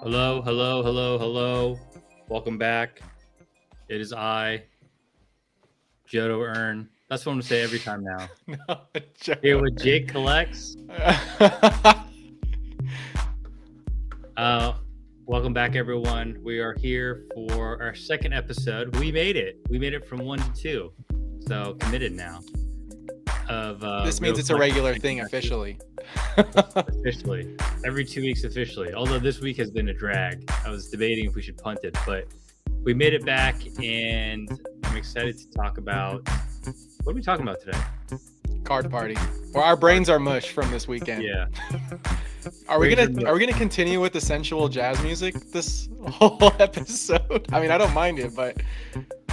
Hello, hello, hello, hello. Welcome back. It is I, Jodo Earn. That's what I'm going to say every time now. No, Here with Jake Collects. Welcome back, everyone. We are here for our second episode. We made it. We made it from 1 to 2. So committed now. This means it's a regular thing officially. Officially. Every 2 weeks officially. Although this week has been a drag. I was debating if we should punt it, but we made it back, and I'm excited to talk about... What are we talking about today? Card party. Well, our brains are mush from this weekend. Yeah. Are we gonna continue with the sensual jazz music this whole episode? I mean, I don't mind it, but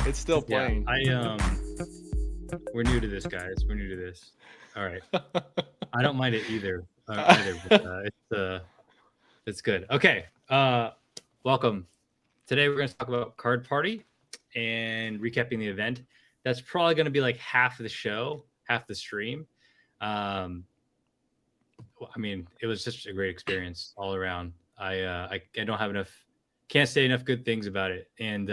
it's still playing. Yeah, we're new to this, guys. We're new to this. All right. I don't mind it either. But, it's good. Okay. Welcome. Today we're going to talk about Card Party and recapping the event. That's probably going to be like half of the show, half the stream. I mean, it was just a great experience all around. I don't have enough, can't say enough good things about it. And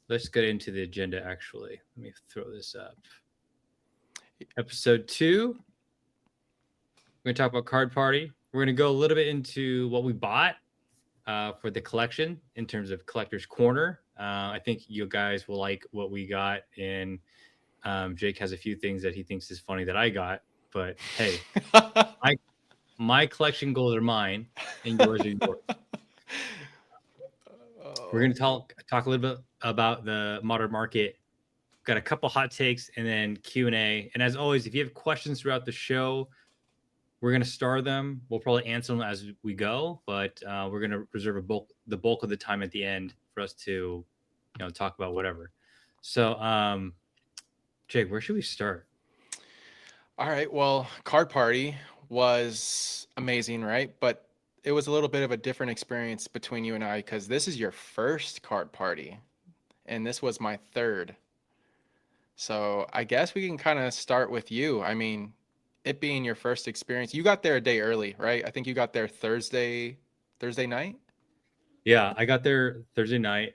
let's get into the agenda, actually. Let me throw this up. Episode 2. We're going to talk about Card Party. We're going to go a little bit into what we bought for the collection in terms of Collector's Corner. I think you guys will like what we got. And Jake has a few things that he thinks is funny that I got. But hey, my collection goals are mine and yours are yours. We're going to talk a little bit about the modern market. Got a couple hot takes and then Q&A. And as always, if you have questions throughout the show, we're going to star them. We'll probably answer them as we go, but we're going to reserve the bulk of the time at the end for us to, talk about whatever. So, Jake, where should we start? All right. Well, Card Party was amazing, right? But it was a little bit of a different experience between you and I because this is your first Card Party, and this was my third. So I guess we can kind of start with you. I mean, it being your first experience, you got there a day early, right? I think you got there Thursday night. Yeah, I got there Thursday night.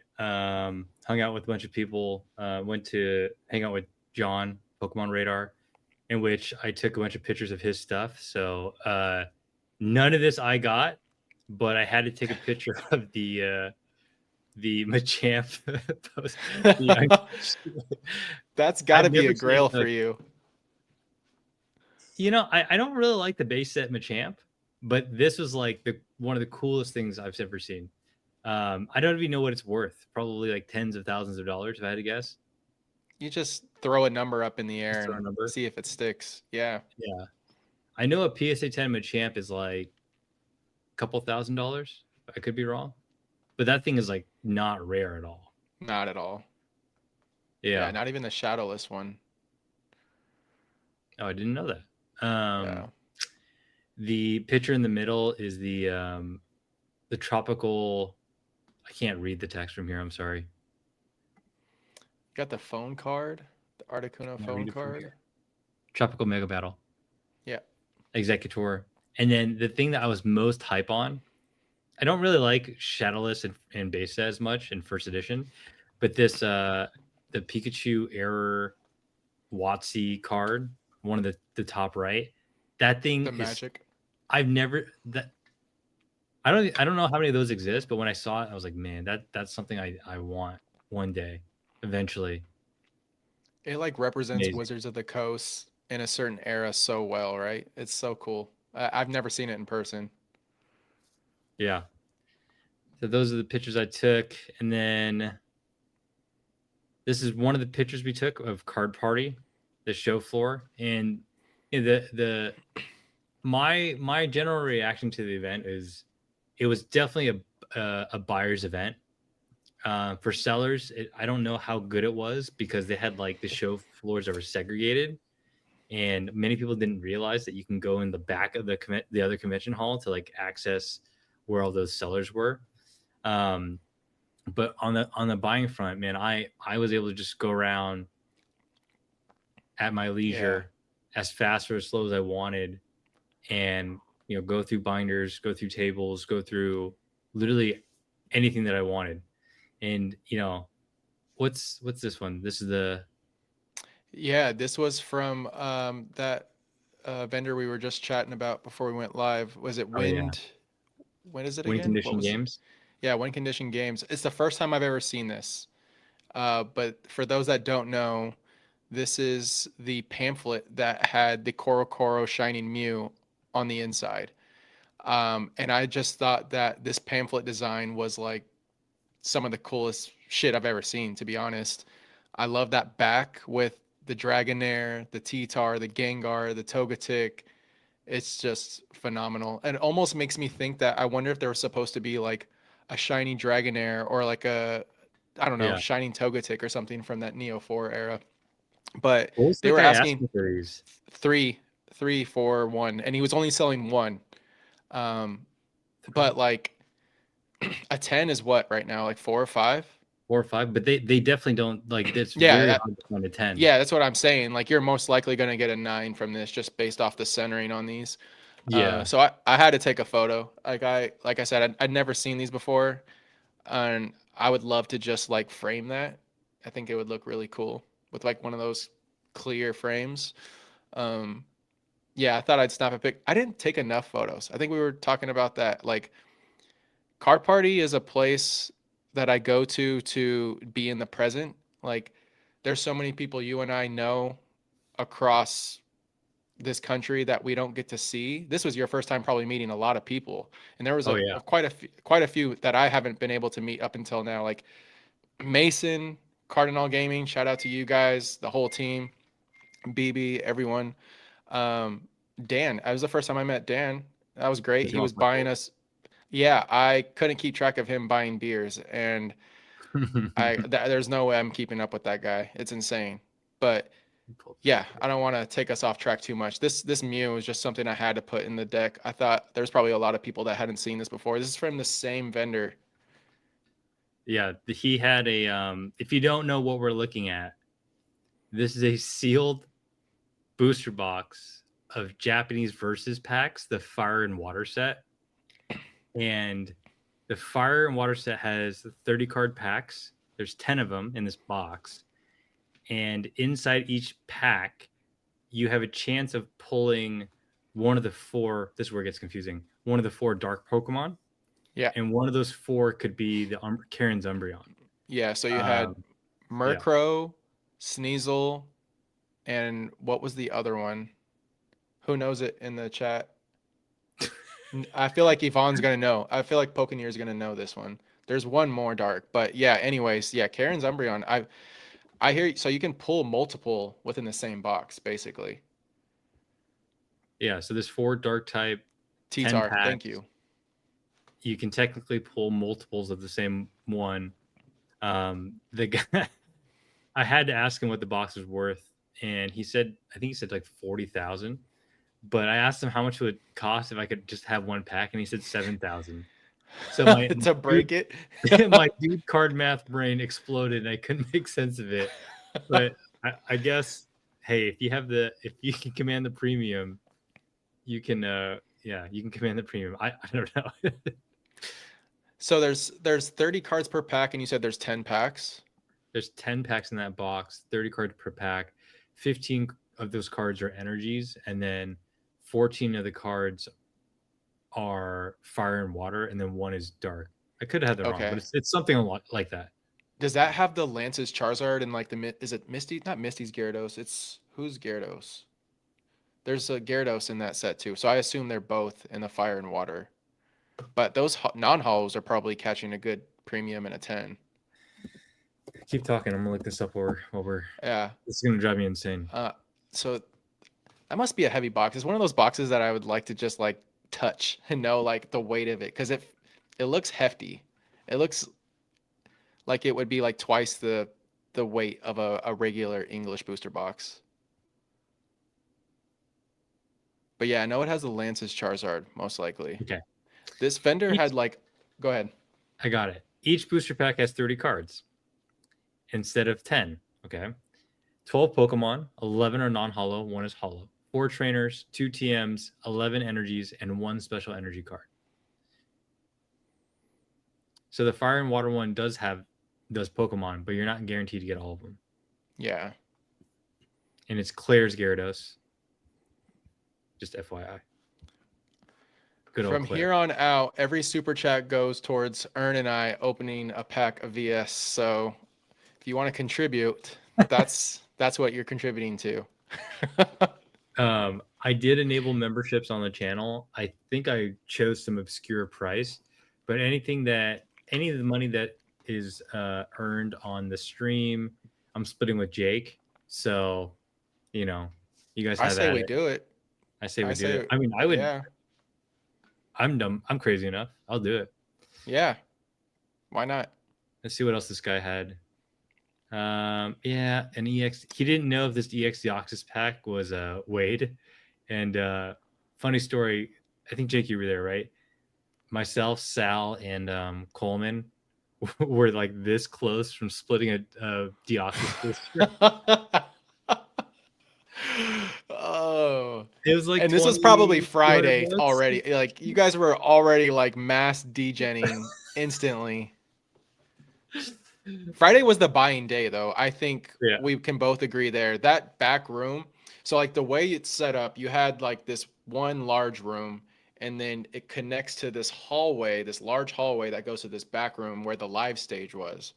hung out with a bunch of people. Went to hang out with John, Pokemon Radar, in which I took a bunch of pictures of his stuff. So none of this I got, but I had to take a picture of the Machamp post. That's got I've to be never a seen grail for you. I don't really like the base set Machamp, but this was like one of the coolest things I've ever seen. I don't even know what it's worth. Probably like tens of thousands of dollars, if I had to guess. You just throw a number up in the air Just throw a and number. see if it sticks. Yeah. Yeah. I know a PSA 10 Machamp is like a couple $1,000s. I could be wrong. But that thing is like not rare at all. Not at all. Yeah, Yeah. not even the shadowless one. Oh, I didn't know that. Yeah. The picture in the middle is the tropical. I can't read the text from here. I'm sorry. Got the phone card, the Articuno Can I phone read it from card. here? Tropical Mega Battle. Yeah. Executor. And then the thing that I was most hype on, I don't really like Shadowless and Base as much in first edition, but this the Pikachu Error WotC card, one of the top right, that thing The is magic. I've never that I don't know how many of those exist, but when I saw it, I was like, man, that's something I want one day, eventually. It like represents Amazing. Wizards of the Coast in a certain era so well, right? It's so cool. I've never seen it in person. Yeah. So those are the pictures I took, and then this is one of the pictures we took of Card Party, the show floor, and the my general reaction to the event is it was definitely a buyer's event. For sellers, I don't know how good it was because they had like the show floors that were segregated, and many people didn't realize that you can go in the back of the other convention hall to like access where all those sellers were. Um, but on the buying front, man, I was able to just go around at my Yeah. leisure as fast or as slow as I wanted, and go through binders, go through tables, go through literally anything that I wanted. And what's this one? This is the Yeah, this was from that vendor we were just chatting about before we went live. Was it oh yeah, Wind? When is it win again? What condition was? games. Yeah, Wind Condition Games. It's the first time I've ever seen this. But for those that don't know, this is the pamphlet that had the Korokoro Shining Mew on the inside. And I just thought that this pamphlet design was like some of the coolest shit I've ever seen, to be honest. I love that back with the Dragonair, the T-Tar, the Gengar, the Togetic. It's just phenomenal. And it almost makes me think that I wonder if there was supposed to be like a shiny Dragonair or like a, I don't know, Yeah. shining Togetic or something from that Neo 4 era. But What was they the were guy asking asking for these? three, three, four, one, and he was only selling one. Um, Three, but like a 10 is what right now, like 4 or 5? 4 or 5, but they definitely don't like. It's Yeah, very hard to find a 10. yeah, that's what I'm saying. Like you're most likely going to get a 9 from this just based off the centering on these. Yeah, So I had to take a photo. Like I said, I'd never seen these before, and I would love to just like frame that. I think it would look really cool with like one of those clear frames. Um, yeah, I thought I'd snap a pic. I didn't take enough photos. I think we were talking about that. Like Card Party is a place that I go to be in the present. Like there's so many people you and I know across this country that we don't get to see. This was your first time probably meeting a lot of people, and there was oh yeah. quite a few that I haven't been able to meet up until now. Like Mason, Cardinal Gaming, shout out to you guys, the whole team, BB, everyone. Um, Dan, that was the first time I met Dan. That was great. He's He was also my buying fault. us. Yeah, I couldn't keep track of him buying beers, and there's no way I'm keeping up with that guy. It's insane. But yeah, I don't want to take us off track too much. This Mew is just something I had to put in the deck. I thought there's probably a lot of people that hadn't seen this before. This is from the same vendor. Yeah, he had a if you don't know what we're looking at, this is a sealed booster box of Japanese versus packs, the Fire and Water set. And the Fire and Water set has 30 card packs, There's 10 of them in this box, and inside each pack, you have a chance of pulling one of the four. This is where it gets confusing. One of the four dark Pokemon, Yeah. and one of those four could be the Karen's Umbreon. Yeah. So you had Um, yeah, Murkrow, Sneasel, and what was the other one? Who knows it in the chat? I feel like Yvonne's gonna know. I feel like Pokeneer's gonna know this one. There's one more dark, but yeah. Anyways, yeah, Karen's Umbreon. I hear. So you can pull multiple within the same box, basically. yeah. So there's four dark type, 10 T-Tar, thank packs. you. You can technically pull multiples of the same one. The guy, I had to ask him what the box was worth, and he said, I think he said like 40,000. But I asked him how much it would cost if I could just have one pack, and he said 7,000. So my To break it. my dude card math brain exploded, and I couldn't make sense of it. But I guess, hey, if you can command the premium, you can you can command the premium. I don't know. So there's 30 cards per pack, and you said there's 10 packs. There's 10 packs in that box, 30 cards per pack. 15 of those cards are energies, and then 14 of the cards are fire and water, and then one is dark. I could have had that wrong, but Okay. it's something a lot like that. Does that have the Lance's Charizard and like is it Misty? Not Misty's Gyarados. It's who's Gyarados? There's a Gyarados in that set too. So I assume they're both in the fire and water. But those non-hollows are probably catching a good premium in a 10. Keep talking. I'm gonna look this up while we're. Yeah. This is gonna drive me insane. So that must be a heavy box. It's one of those boxes that I would like to just like touch and know like the weight of it because it looks hefty. It looks like it would be like twice the weight of a regular English booster box. But yeah, I know it has the Lance's Charizard, most likely. Okay. This vendor Each, had like, go ahead. I got it. Each booster pack has 30 cards instead of 10. Okay. 12 Pokemon, 11 are non-hollow, one is hollow. 4 trainers, 2 TMs, 11 energies, and 1 special energy card. So the fire and water one does have those Pokemon, but you're not guaranteed to get all of them. Yeah. And it's Claire's Gyarados. Just FYI. Good old From Claire. here on out, every super chat goes towards Ernie and I opening a pack of VS. So if you want to contribute, that's what you're contributing to. I did enable memberships on the channel. I think I chose some obscure price, but any of the money that is earned on the stream, I'm splitting with Jake. So, you guys have I say at we it. do it. I say we do it. I mean, I would. Yeah. I'm dumb. I'm crazy enough. I'll do it. Yeah. Why not? Let's see what else this guy had. Yeah, an EX. He didn't know if this EX Deoxys pack was Wade. And funny story, I think Jake, you were there, right? Myself, Sal, and Coleman were like this close from splitting a Deoxys booster. Oh, It was like, and this was probably Friday already. Like you guys were already like mass degenning instantly. Friday was the buying day, though. I think we can both agree there. That back room, so like the way it's set up, you had like this one large room, and then it connects to this hallway, this large hallway that goes to this back room where the live stage was.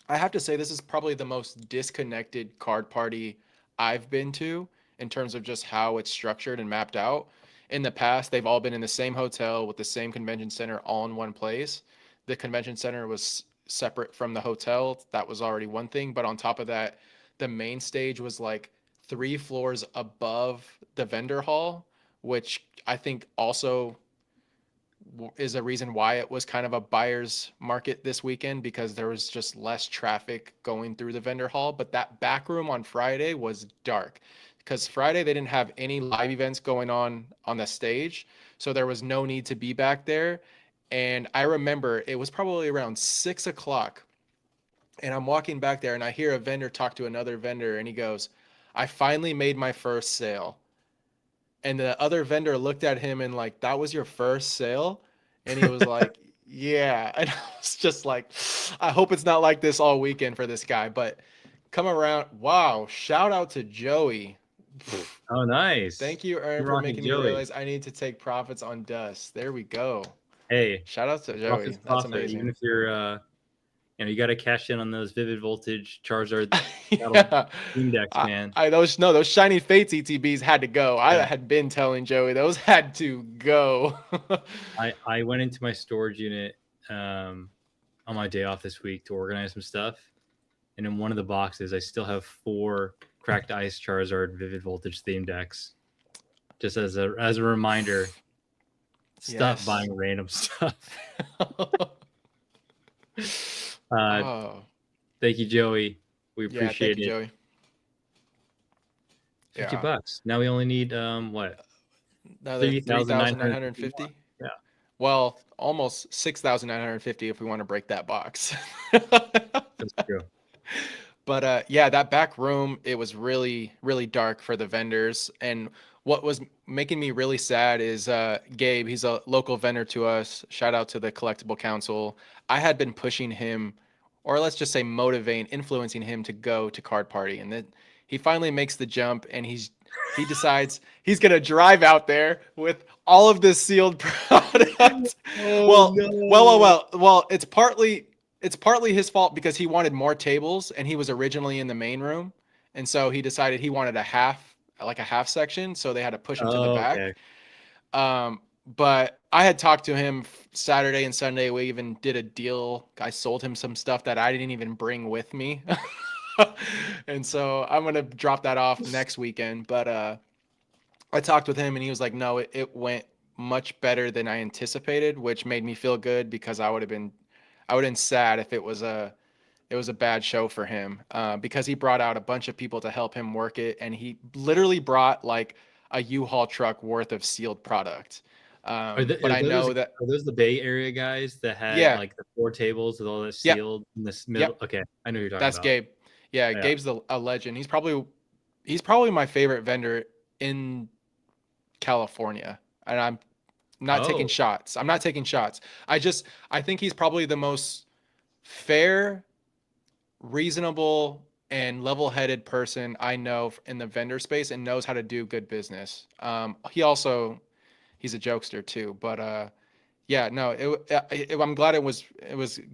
I have to say, this is probably the most disconnected card party I've been to in terms of just how it's structured and mapped out. In the past, they've all been in the same hotel with the same convention center all in one place. The convention center was separate from the hotel. That was already one thing. But on top of that, the main stage was like 3 floors above the vendor hall, which I think also is a reason why it was kind of a buyer's market this weekend because there was just less traffic going through the vendor hall. But that back room on Friday was dark because Friday they didn't have any live events going on the stage. So there was no need to be back there. And I remember it was probably around 6 o'clock. And I'm walking back there and I hear a vendor talk to another vendor and he goes, "I finally made my first sale." And the other vendor looked at him and like, "That was your first sale?" And he was like, Yeah, and I was just like, I hope it's not like this all weekend for this guy. But come around, wow! Shout out to Joey. Oh, nice. Thank you, Ern, You're for rocking making me Joey. realize I need to take profits on dust. There we go. Hey, Shout out to profit's Joey. That's profit. Even amazing. if you're, you got to cash in on those Vivid Voltage Charizard battle Yeah. Steam decks, I, man. I those no those shiny fates ETBs had to go. I Yeah. had been telling Joey those had to go. I went into my storage unit on my day off this week to organize some stuff, and in one of the boxes, I still have 4 Cracked Ice Charizard Vivid Voltage theme decks. Just as a reminder, stop Yes. buying random stuff. uh, Oh, thank you, Joey. We yeah. Thank appreciate you, it. Joey. $50 Yeah. bucks. Now we only need what? Another 3,950 more. 3,950. Yeah, Well, almost 6,950 if we want to break that box. that's true. But yeah, that back room, it was really, really dark for the vendors. And what was making me really sad is Gabe, he's a local vendor to us. Shout out to the Collectible Council. I had been pushing him, or let's just say motivating, influencing him to go to Card Party. And then he finally makes the jump and he decides he's gonna drive out there with all of this sealed product. Oh Well, it's partly his fault because he wanted more tables and he was originally in the main room. And so he decided he wanted like a half section. So they had to push him to the Oh, back. okay. But I had talked to him Saturday and Sunday. We even did a deal. I sold him some stuff that I didn't even bring with me. And so I'm going to drop that off next weekend. But I talked with him and he was like, no, it went much better than I anticipated, which made me feel good because I would have been sad if it was a bad show for him because he brought out a bunch of people to help him work it, and he literally brought like a U-Haul truck worth of sealed product. But I know that, Are those the Bay Area guys that had yeah, like the 4 tables with all that yep, sealed in this middle? yep, Okay, I know who you're talking that's about. Gabe. Yeah, Yeah. Gabe's a legend. He's probably my favorite vendor in California, and I'm not taking Oh, shots. I'm not taking shots. I think he's probably the most fair, reasonable, and level-headed person I know in the vendor space and knows how to do good business. He's a jokester too, but yeah, no, I'm glad it was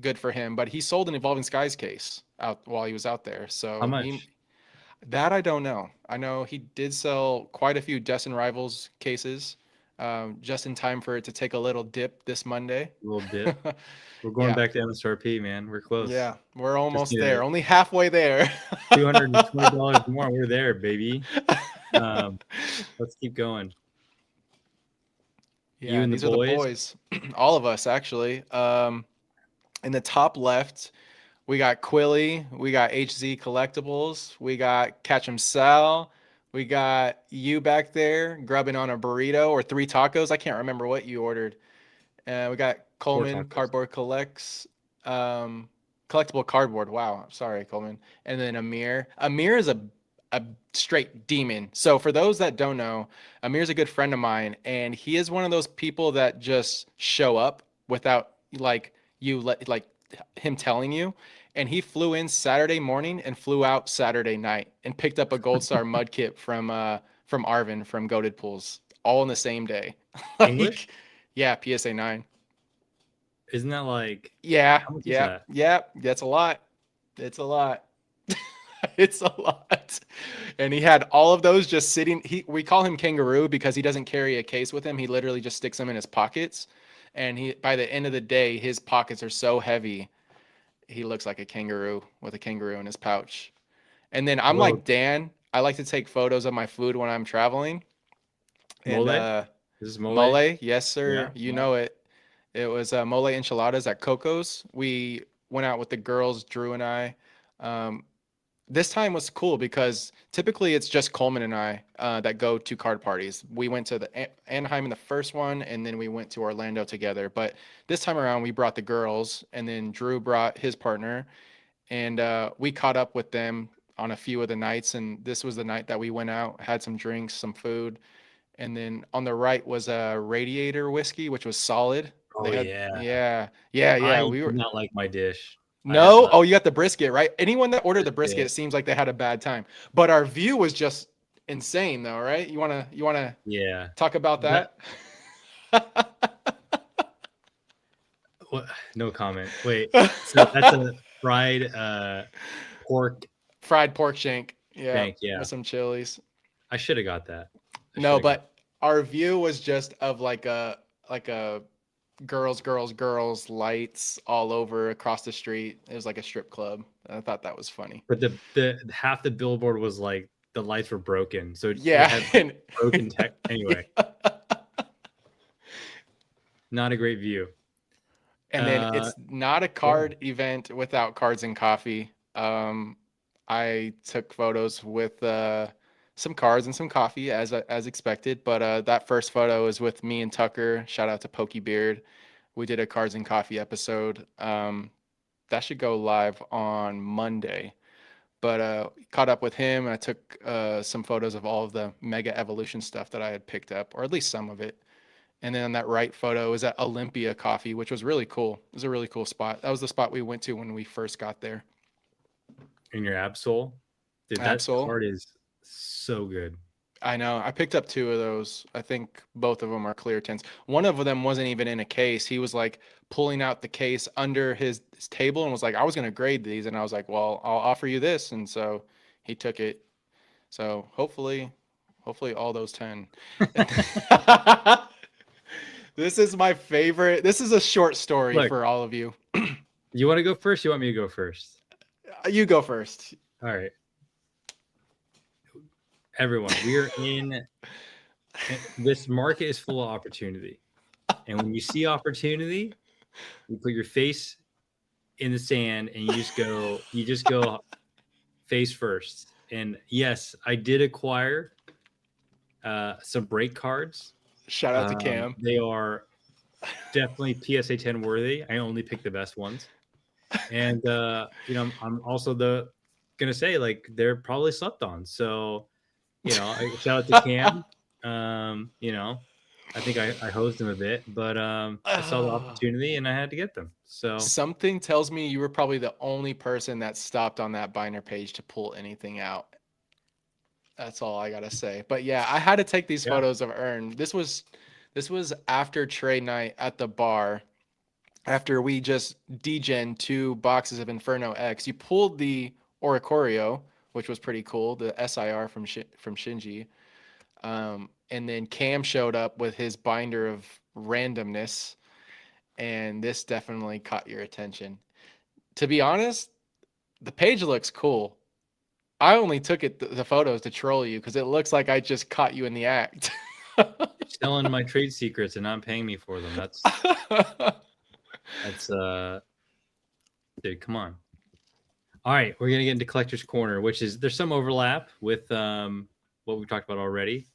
good for him. But he sold an Evolving Skies case out while he was out there, how so he much? that I don't know. I know he did sell quite a few Destin Rivals cases, just in time for it to take a little dip this Monday. A little dip. We're going Yeah, back to MSRP, man. We're close. yeah, we're Just almost need there, only halfway there. $220 more. We're there, baby. Um, let's keep going. You Yeah, and the these are the boys. boys, all of us actually. In the top left, we got Quilly, we got HZ Collectibles, we got Catchem Sal, we got you back there grubbing on a burrito or 3 tacos. I can't remember what you ordered. We got 4 Coleman, tacos. Cardboard Collects, um, Collectible Cardboard. Wow, sorry, Coleman. And then Amir. Amir is a straight demon. So for those that don't know, Amir's a good friend of mine, and he is one of those people that just show up without like him telling you. And he flew in Saturday morning and flew out Saturday night and picked up a Gold Star mud kit from Arvin from Goated Pools all in the same day. English? Like, yeah, PSA 9. Isn't that like, Yeah, how much is yeah, that? yeah. That's a lot. It's a lot. It's a lot. And he had all of those just sitting. We call him Kangaroo because he doesn't carry a case with him. He literally just sticks them in his pockets. And by the end of the day, his pockets are so heavy, he looks like a kangaroo with a kangaroo in his pouch. And then I'm Well, like Dan. I like to take photos of my food when I'm traveling. And mole? Is this mole? mole, yes Yeah, sir, you yeah. know it. It was mole enchiladas at Coco's. We went out with the girls, Drew and I. Um, this time was cool because typically it's just Coleman and I that go to card parties. We went to the Anaheim in the first one, and then we went to Orlando together. But this time around, we brought the girls, and then Drew brought his partner, and we caught up with them on a few of the nights. And this was the night that we went out, had some drinks, some food, and then on the right was a Radiator whiskey, which was solid. Oh They had, yeah. yeah. I We did were not like my dish. I had no. Oh, you got the brisket, right? Anyone that ordered the brisket, brisket. it seems like they had a bad time. But our view was just insane, though, right? You wanna Yeah. talk about That that? what no comment. Wait. So that's a fried pork Fried pork shank, yeah, shank. Yeah. with some chilies. I should have got that. I should No, have got but our view was just of like a girls lights all over across the street. It was like a strip club. I thought that was funny. but the half the billboard was like the lights were broken. So it Yeah, had like and broken tech anyway. yeah. Not a great view. And then Uh it's not a yeah. card event without cards and coffee. I took photos with some cards and some coffee as expected, but that first photo is with me and Tucker. Shout out to Pokey Beard. We did a cards and coffee episode. That should go live on Monday. But caught up with him and I took some photos of all of the Mega Evolution stuff that I had picked up, or at least some of it. And then that right photo is at Olympia Coffee, which was really cool. It was a really cool spot. That was the spot we went to when we first got there. In your Absol. Dude, that Absol. card is so good. I know. I picked up two of those. I think both of them are clear tints. One of them wasn't even in a case. He was like pulling out the case under his table and was like, I was going to grade these. And I was like, well, I'll offer you this. And so he took it. So hopefully all those 10. This is my favorite. This is a short story Look, for all of you. you want to go first? You want me to go first? You go first. All right. Everyone, we are in this market is full of opportunity. And when you see opportunity, you put your face in the sand and you just go face first. And yes, I did acquire some break cards. Shout out to Cam. They are definitely PSA 10 worthy. I only pick the best ones. And I'm also gonna say like they're probably slept on. So, shout out to Cam. I think I hosed him a bit, but I saw the opportunity and I had to get them. So Something tells me you were probably the only person that stopped on that binder page to pull anything out. That's all I gotta say. But yeah, I had to take these yeah, photos of Ern. This was after trade night at the bar. After we just degen 2 boxes of Inferno X, you pulled the Oricorio, which was pretty cool, the SIR from Shinji. And then Cam showed up with his binder of randomness, and this definitely caught your attention. To be honest, the page looks cool. I only took the photos to troll you because it looks like I just caught you in the act. selling my trade secrets and not paying me for them. That's dude, come on. All right, we're gonna get into collector's corner, which is there's some overlap with what we've talked about already.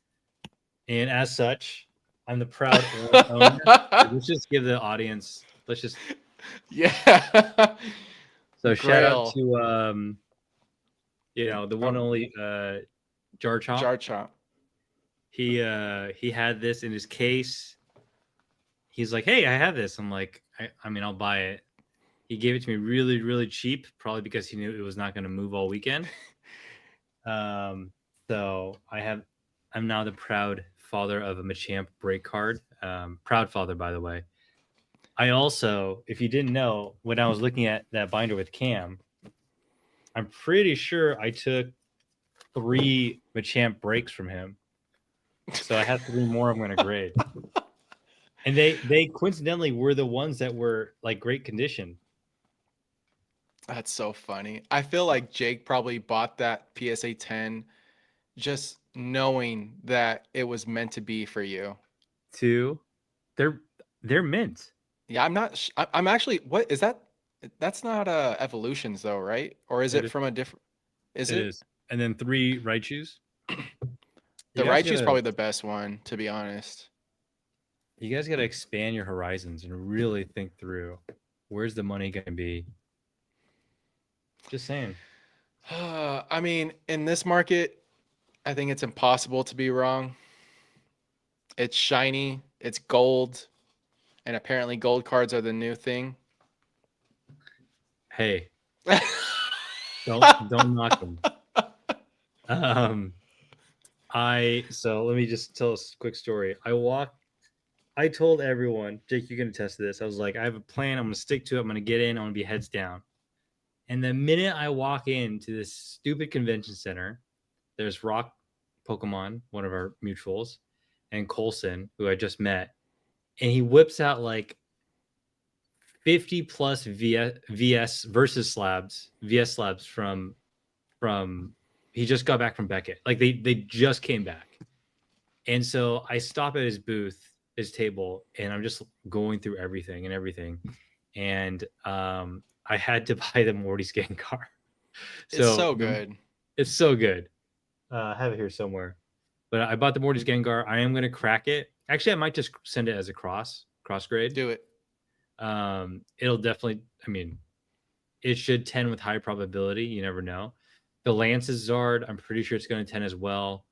And as such, I'm the proud owner. Let's just give the audience. Let's just. Yeah. So shout out Grail. to the one only Jar Chomp. Jar Chomp. He had this in his case. He's like, hey, I have this. I'm like, I mean, I'll buy it. He gave it to me really, really cheap, probably because he knew it was not going to move all weekend. So I'm now the proud father of a Machamp break card. Proud father, by the way. I also, if you didn't know, when I was looking at that binder with Cam, I'm pretty sure I took 3 Machamp breaks from him. So I have 3 more I'm going to grade. And they coincidentally were the ones that were like great condition. That's so funny. I feel like Jake probably bought that PSA 10 just knowing that it was meant to be for you. 2, they're mint. Yeah, I'm actually, what is that? That's not evolutions though, right? Or is it from a different? Is It it? is. And then 3 Raichus. The Raichu is probably the best one, to be honest. You guys got to expand your horizons and really think through where's the money going to be. Just saying. I mean, in this market, I think it's impossible to be wrong. It's shiny, it's gold, And apparently, gold cards are the new thing. Hey, don't knock them. Um, so let me just tell a quick story. I told everyone, Jake, you can attest to this. I was like, I have a plan. I'm gonna stick to it. I'm gonna get in. I'm gonna be heads down. And the minute I walk into this stupid convention center, there's Rock Pokemon, one of our mutuals, and Colson, who I just met, and he whips out like 50 plus VS versus slabs, VS slabs from he just got back from Beckett. Like they just came back. And so I stop at his booth, his table, and I'm just going through everything. And I had to buy the Morty's Gengar. It's So so good. it's so good. I have it here somewhere. But I bought the Morty's Gengar. I am going to crack it. Actually, I might just send it as a cross grade. Do it. It'll definitely, I mean, it should 10 with high probability. You never know. The Lance's Zard, I'm pretty sure it's going to 10 as well.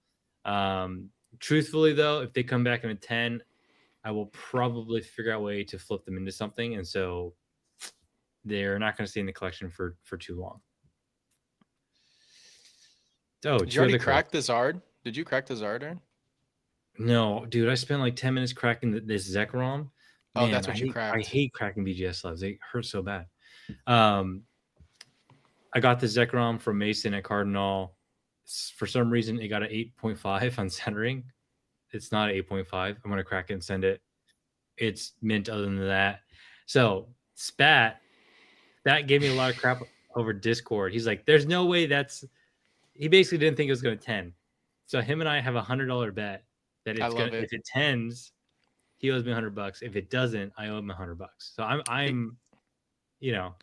Truthfully, though, if they come back in a 10, I will probably figure out a way to flip them into something. And so they're not going to stay in the collection for too long. Oh, Did you already crack the Zard? Did you crack the Zard, Aaron? No, dude, I spent like 10 minutes cracking this Zekrom. Oh, Man, that's what you I cracked. hate cracking BGS slabs. They hurt so bad. I got the Zekrom from Mason at Cardinal. For some reason, it got an 8.5 on centering. It's not an 8.5. I'm going to crack it and send it. It's mint other than that. So, Spat, that gave me a lot of crap over Discord. He's like, there's no way that's... He basically didn't think it was going to 10. So, him and I have a $100 bet that it's going to... If it 10s, he owes me $100. If it doesn't, I owe him $100. So, I'm you know...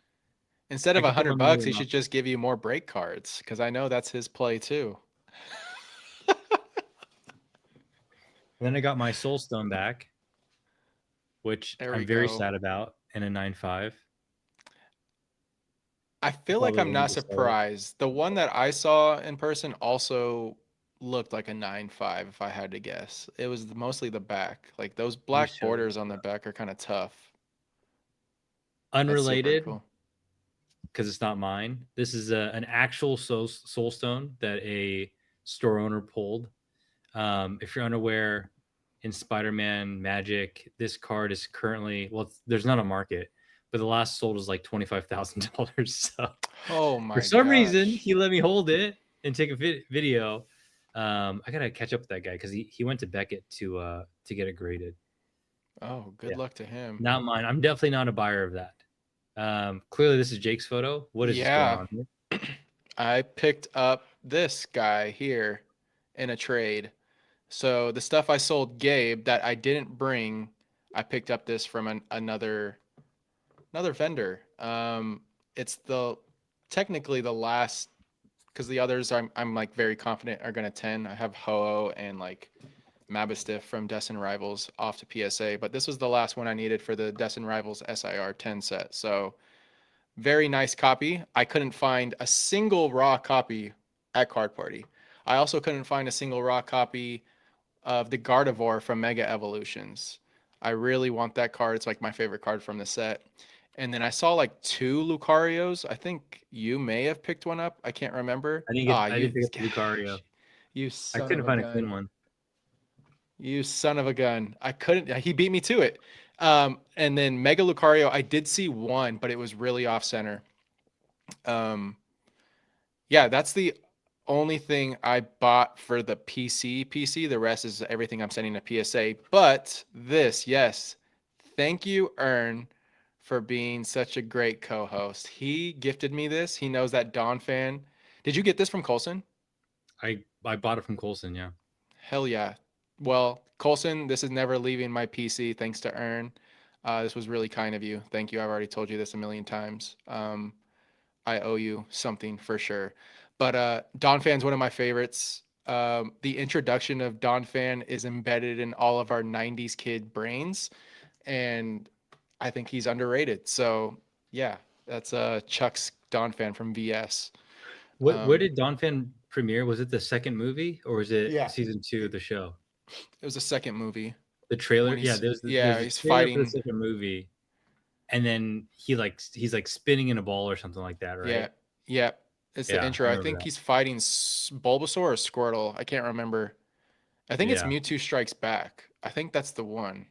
Instead of $100, he should just give you more break cards, because I know that's his play too. Then I got my Soul Stone back, which I'm very sad about, in a 9.5. I feel like I'm not surprised. The one that I saw in person also looked like a 9.5, if I had to guess. It was mostly the back. Like those black borders on the back are kind of tough. Unrelated, because it's not mine. This is an actual Soul Stone that a store owner pulled. If you're unaware, in Spider-Man Magic, this card is currently, well, there's not a market, but the last sold was like $25,000. So, for some reason, he let me hold it and take a video. I gotta catch up with that guy because he went to Beckett to get it graded. Oh, good luck to him. Not mine. I'm definitely not a buyer of that. Clearly, this is Jake's photo. What is this going on here? I picked up this guy here in a trade. So the stuff I sold Gabe that I didn't bring, I picked up this from another vendor. It's technically the last, because the others I'm like very confident are gonna 10. I have Ho-Oh and like Mabistiff from Destin Rivals off to PSA, but this was the last one I needed for the Destin Rivals SIR 10 set. So very nice copy. I couldn't find a single raw copy at Card Party. I also couldn't find a single raw copy of the Gardevoir from Mega Evolutions. I really want that card. It's like my favorite card from the set. And then I saw like 2 Lucarios. I think you may have picked one up. I can't remember. I didn't pick up Lucario. I couldn't find a clean one. You son of a gun. I couldn't. He beat me to it. And then Mega Lucario, I did see one, but it was really off center. Yeah, that's the only thing I bought for the PC. The rest is everything I'm sending to PSA. But this, yes. Thank you, Ern, for being such a great co-host. He gifted me this. He knows that Don fan. Did you get this from Colson? I bought it from Colson, yeah. Hell yeah. Well, Colson, this is never leaving my PC thanks to Ern. This was really kind of you. Thank you. I've already told you this a million times. I owe you something for sure. But Don Fan's one of my favorites. The introduction of Don Fan is embedded in all of our 90s kid brains. And I think he's underrated. So, yeah, that's Chuck's Don Fan from VS. Where did Don Fan premiere? Was it the second movie or was it season 2 of the show? It was the second movie. The trailer, when yeah. he's There's a he's trailer for the fighting. second movie, and then he's like spinning in a ball or something like that, Yeah, right? yeah. It's the Yeah, I intro. I remember think that. he's fighting Bulbasaur or Squirtle. I can't remember. I think it's Yeah, Mewtwo Strikes Back. I think that's the one.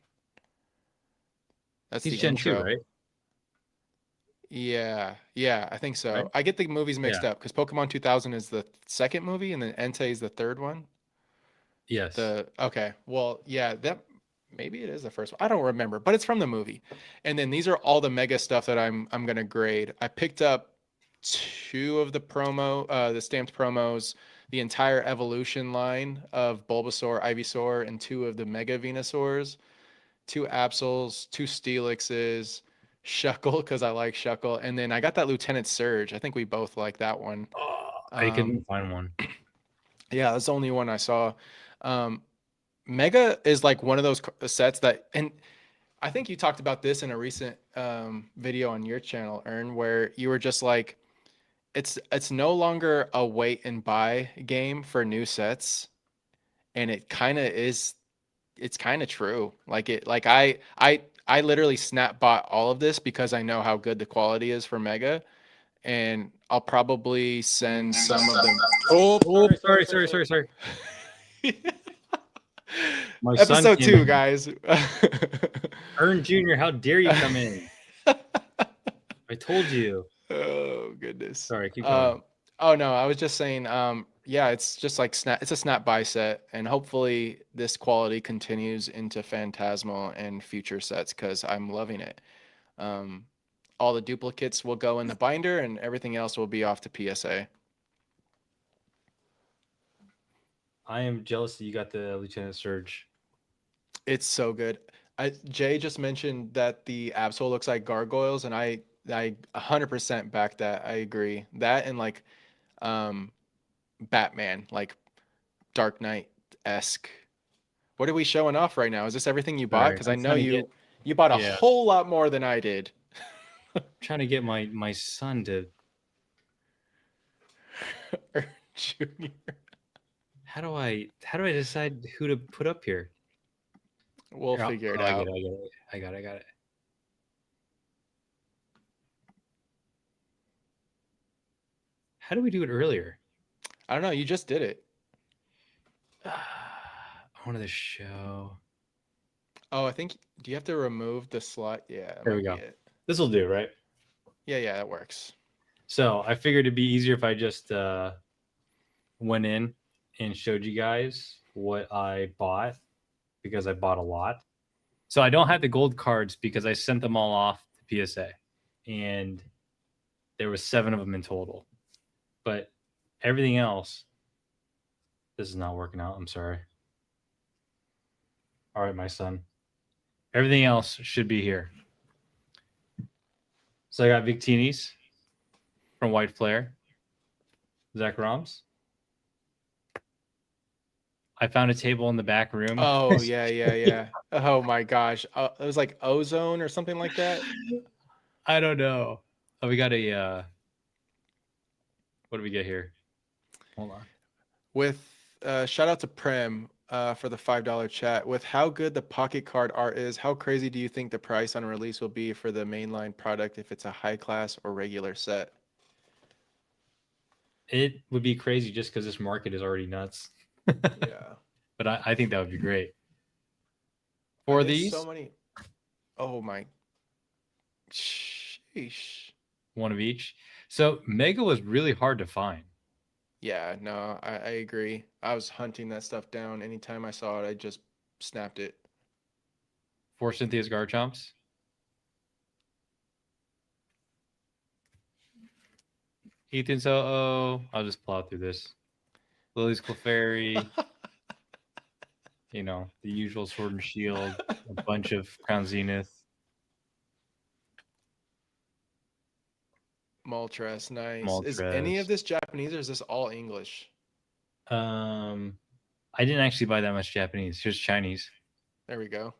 That's he's the Gen 2, intro. right? Yeah, yeah, I think Right? so. I get the movies Yeah. mixed up because Pokemon 2000 is the second movie and then Entei is the third one. Yes. Okay, well, yeah, that maybe it is the first one. I don't remember, but it's from the movie. And then these are all the mega stuff that I'm gonna grade. I picked up two of the stamped promos, the entire evolution line of Bulbasaur, Ivysaur, and two of the Mega Venusaurs, two Absols, two Steelixes, Shuckle because I like Shuckle, and then I got that Lieutenant Surge. I think we both like that one. Oh, I Um, couldn't find one. yeah, that's the only one I saw. Um, Mega is like one of those sets that, and I think you talked about this in a recent video on your channel, Ern, where you were just like, it's no longer a wait and buy game for new sets, and it kind of is. It's kind of true. I literally snap bought all of this because I know how good the quality is for Mega, and I'll probably send some of them. Oh, Oh, sorry. My son Episode came two, in. guys. Ern Jr., how dare you come in? I told you. Oh goodness. Sorry, keep going. Oh no, I was just saying. Yeah, it's just like snap. It's a snap buy set, and hopefully this quality continues into Phantasmal and future sets because I'm loving it. Um, all the duplicates will go in the binder, and everything else will be off to PSA. I am jealous that you got the Lieutenant Surge. It's so good. Jay just mentioned that the Absol looks like gargoyles, and I 100% back that. I agree. That and like um Batman, like Dark Knight esque. What are we showing off right now? Is this everything you bought? Sorry, Because I I'm know trying to get. you bought a Yeah, whole lot more than I did. trying to get my son to. Junior. How do I decide who to put up here? We'll Oh, figure it I get out. it. I got it. How do we do it earlier? I don't know. You just did it. I wanted to show. Oh, I think. Do you have to remove the slot? Yeah, that There we might be go. it. This will do, right? Yeah, that works. So I figured it'd be easier if I just went in and showed you guys what I bought because I bought a lot. So I don't have the gold cards because I sent them all off to PSA, and there was 7 of them in total. But everything else, this is not working out. I'm sorry. All right, my son. Everything else should be here. So I got Victinis from White Flare, Zach Roms. I found a table in the back room. Oh yeah. Oh my gosh, it was like ozone or something like that. I don't know. Oh, we got a. What do we get here? Hold on. With shout out to Prem for the $5 chat. With how good the pocket card art is, how crazy do you think the price on release will be for the mainline product if it's a high class or regular set? It would be crazy just because this market is already nuts. Yeah, But I think that would be great. I For missed so these, many. Oh my, sheesh. one of each. So Mega was really hard to find. Yeah, no, I agree. I was hunting that stuff down. Anytime I saw it, I just snapped it. 4 Cynthia's Garchomps. Ethan's I'll just plow through this. Lily's Clefairy. The usual Sword and Shield. A bunch of Crown Zenith. Moltres, nice. Is any of Moltres. this Japanese or is this all English? I didn't actually buy that much Japanese. Here's Chinese. There we go.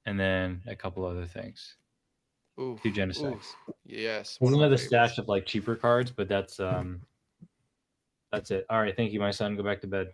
And then a couple other things. Oof, 2 Genesects. oof. Yes, There's one of my another favorites. stash of like cheaper cards, but that's it. All right, thank you, my son. Go back to bed.